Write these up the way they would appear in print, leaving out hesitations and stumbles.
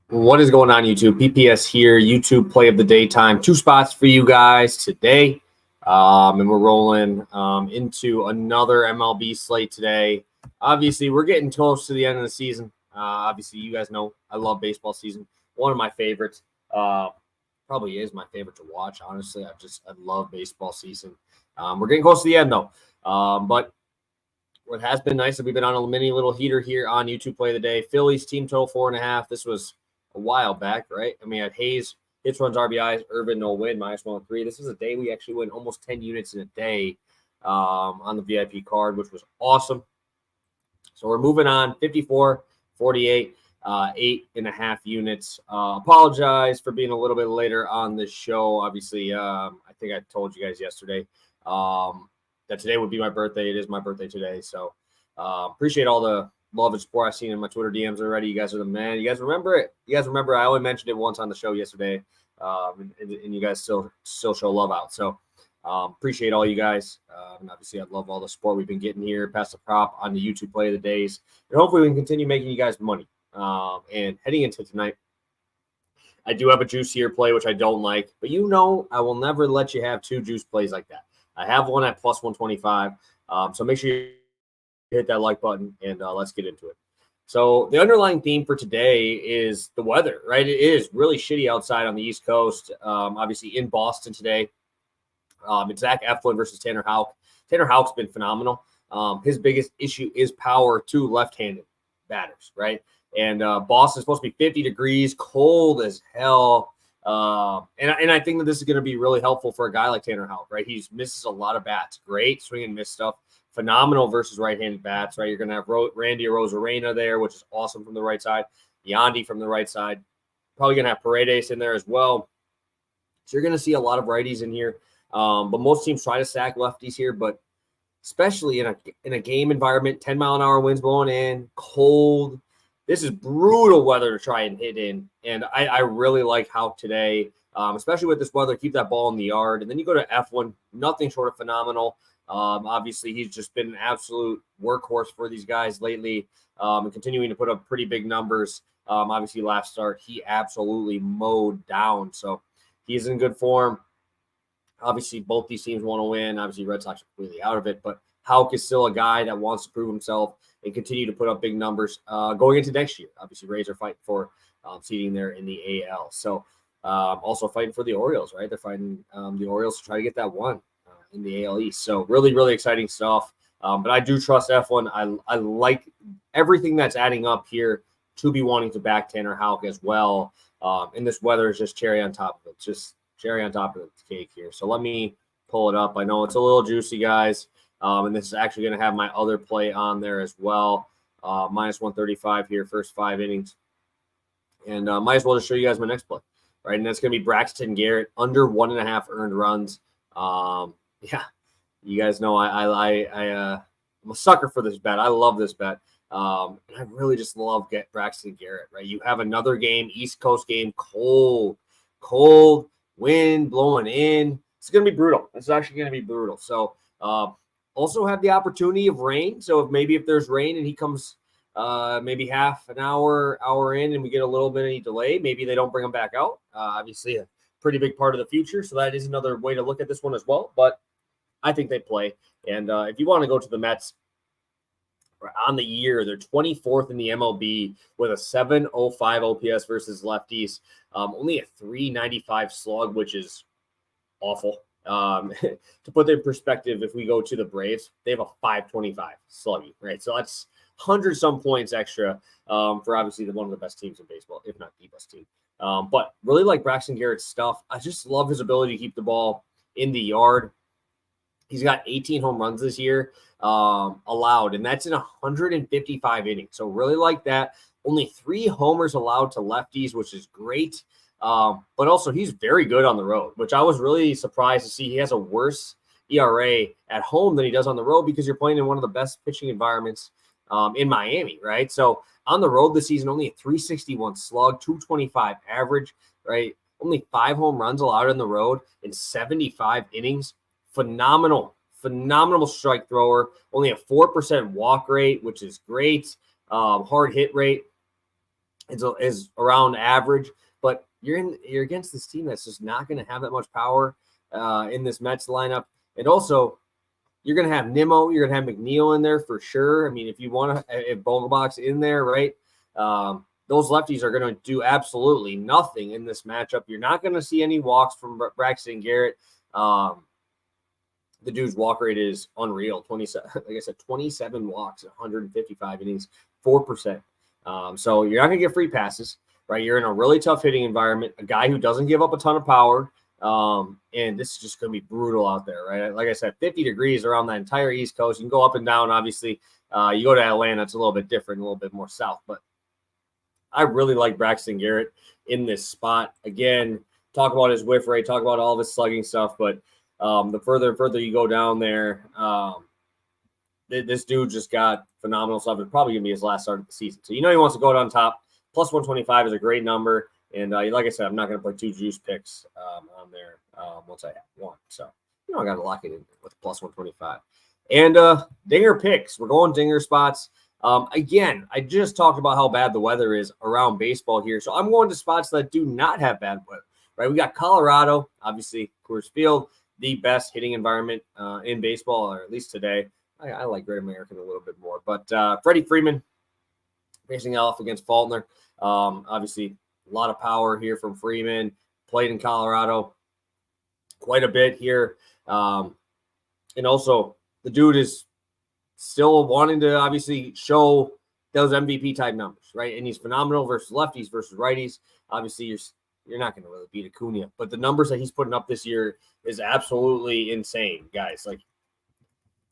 What is going on, YouTube? PPS here, YouTube play of the daytime. Two spots for you guys today. And we're rolling into another MLB slate today. Obviously, we're getting close to the end of the season. Obviously, you guys know I love baseball season. One of my favorites. Probably is my favorite to watch, honestly. I love baseball season. We're getting close to the end, though. But what has been nice is we've been on a mini little heater here on YouTube play of the day. Phillies team total 4.5. This was a while back, right? And we had Hayes, hits, runs, RBIs, Irvin, no win, -103. This is a day we actually win almost 10 units in a day on the VIP card, which was awesome. So we're moving on, 54, 48, 8.5 units. Apologize for being a little bit later on this show. Obviously, I think I told you guys yesterday that today would be my birthday. It is my birthday today. So appreciate all the love and support I've seen in my Twitter DMs already. You guys are the man. You guys remember it. You guys remember I only mentioned it once on the show yesterday, and you guys still show love out. So appreciate all you guys. And obviously, I love all the support we've been getting here. Pass the prop on the YouTube play of the days. And hopefully we can continue making you guys money. And heading into tonight, I do have a juicier play, which I don't like. But you know I will never let you have two juice plays like that. I have one at +125. So make sure you hit that like button, and let's get into it. So the underlying theme for today is the weather, right? It is really shitty outside on the East Coast. Obviously in Boston today. It's Zach Eflin versus Tanner Houck. Tanner Houck's been phenomenal. His biggest issue is power to left-handed batters, right? And Boston's supposed to be 50 degrees, cold as hell. And I think that this is going to be really helpful for a guy like Tanner Houck, right? He misses a lot of bats. Great swing and miss stuff. Phenomenal versus right-handed bats, right? You're going to have Randy Arozarena there, which is awesome from the right side. Yandy from the right side. Probably going to have Paredes in there as well. So you're going to see a lot of righties in here. But most teams try to stack lefties here, but especially in a game environment, 10-mile-an-hour winds blowing in, cold. This is brutal weather to try and hit in. And I really like Houck today, especially with this weather. Keep that ball in the yard. And then you go to F1, nothing short of phenomenal. Obviously, he's just been an absolute workhorse for these guys lately, and continuing to put up pretty big numbers. Obviously, last start, he absolutely mowed down. So he's in good form. Obviously, both these teams want to win. Obviously, Red Sox are completely out of it. But Houck is still a guy that wants to prove himself and continue to put up big numbers going into next year. Obviously, Rays are fighting for seeding there in the AL. So also fighting for the Orioles, right? They're fighting the Orioles to try to get that one in the AL East. So really, really exciting stuff. But I do trust F1. I like everything that's adding up here to be wanting to back Tanner Houck as well. And this weather is just cherry on top of it. Just cherry on top of the cake here. So let me pull it up. I know it's a little juicy, guys. And this is actually going to have my other play on there as well. -135 here, first 5 innings. And might as well just show you guys my next play, right? And that's going to be Braxton Garrett, under 1.5 earned runs. Yeah, you guys know I'm a sucker for this bet. I love this bet. And I really just love Braxton Garrett, right? You have another game, East Coast game, cold, wind blowing in. It's going to be brutal. It's actually going to be brutal. So also have the opportunity of rain. So if there's rain and he comes maybe half an hour in and we get a little bit of any delay, maybe they don't bring him back out. Obviously a pretty big part of the future. So that is another way to look at this one as well. But I think they play. And if you want to go to the Mets on the year, they're 24th in the MLB with a 705 OPS versus lefties. Only a 395 slug, which is awful. To put that in perspective, if we go to the Braves, they have a 525 slugging, right? So that's 100-some points extra for obviously one of the best teams in baseball, if not the best team. But really like Braxton Garrett's stuff. I just love his ability to keep the ball in the yard. He's got 18 home runs this year allowed, and that's in 155 innings. So really like that. Only 3 homers allowed to lefties, which is great. But also he's very good on the road, which I was really surprised to see. He has a worse ERA at home than he does on the road because you're playing in one of the best pitching environments in Miami, right? So on the road this season, only a 361 slug, 225 average, right? Only 5 home runs allowed on the road in 75 innings. Phenomenal strike thrower. Only a 4% walk rate, which is great. Hard hit rate. is around average, but you're against this team that's just not going to have that much power in this Mets lineup. And also, you're going to have Nimmo, you're going to have McNeil in there for sure. I mean, if you want to have Vogelbach's in there, right? Those lefties are going to do absolutely nothing in this matchup. You're not going to see any walks from Braxton Garrett. The dude's walk rate is unreal. 27, like I said, 27 walks, 155 innings, 4%. So you're not going to get free passes, right? You're in a really tough hitting environment, a guy who doesn't give up a ton of power. And this is just going to be brutal out there, right? Like I said, 50 degrees around that entire East Coast. You can go up and down, obviously. You go to Atlanta, it's a little bit different, a little bit more south. But I really like Braxton Garrett in this spot. Again, talk about his whiff rate, talk about all of his slugging stuff, but the further and further you go down there, this dude just got phenomenal stuff. It's probably going to be his last start of the season. So he wants to go out on top. Plus 125 is a great number. And like I said, I'm not going to play 2 juice picks on there once I have one. So, I got to lock it in with plus 125. And dinger picks. We're going dinger spots. Again, I just talked about how bad the weather is around baseball here. So I'm going to spots that do not have bad weather, right? We got Colorado, obviously, Coors Field, the best hitting environment in baseball, or at least today. I like Great American a little bit more. But Freddie Freeman facing off against Faulkner. Obviously, a lot of power here from Freeman. Played in Colorado quite a bit here. And also, the dude is still wanting to obviously show those MVP-type numbers, right? And he's phenomenal versus lefties versus righties. Obviously, you're not going to really beat Acuna. But the numbers that he's putting up this year is absolutely insane, guys. Like,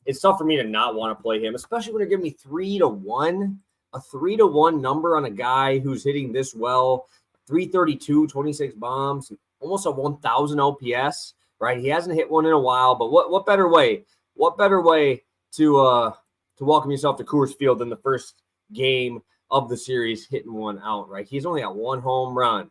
it's tough for me to not want to play him, especially when they're giving me 3-1, a 3-1 number on a guy who's hitting this well, 332, 26 bombs, almost a 1,000 OPS, right? He hasn't hit one in a while, but what better way? What better way to welcome yourself to Coors Field than the first game of the series hitting one out, right? He's only got 1 home run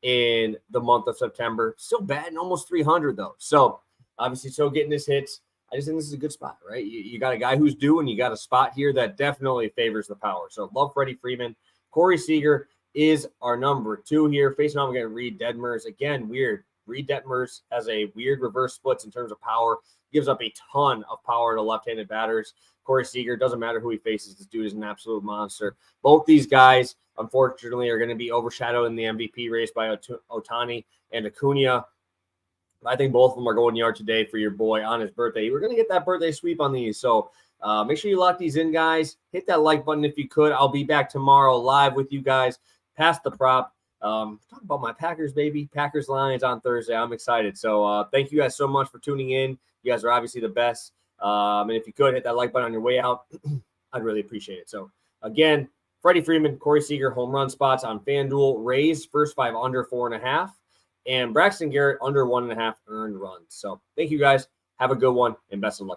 in the month of September. Still batting almost 300, though. So, obviously, getting his hits. I just think this is a good spot, right? You got a guy who's due, and you got a spot here that definitely favors the power. So, love Freddie Freeman. Corey Seager is our number 2 here. Facing off against Reed Detmers. Again, weird. Reed Detmers has a weird reverse splits in terms of power. Gives up a ton of power to left-handed batters. Corey Seager, doesn't matter who he faces. This dude is an absolute monster. Both these guys, unfortunately, are going to be overshadowed in the MVP race by Ohtani and Acuna. I think both of them are going yard today for your boy on his birthday. We're going to get that birthday sweep on these. So make sure you lock these in, guys. Hit that like button if you could. I'll be back tomorrow live with you guys. Past the prop. Talk about my Packers, baby. Packers Lions on Thursday. I'm excited. So thank you guys so much for tuning in. You guys are obviously the best. And if you could, hit that like button on your way out. I'd really appreciate it. So, again, Freddie Freeman, Corey Seager, home run spots on FanDuel. Rays, first 5 under 4.5. And Braxton Garrett, under 1.5 earned runs. So, thank you guys. Have a good one, and best of luck.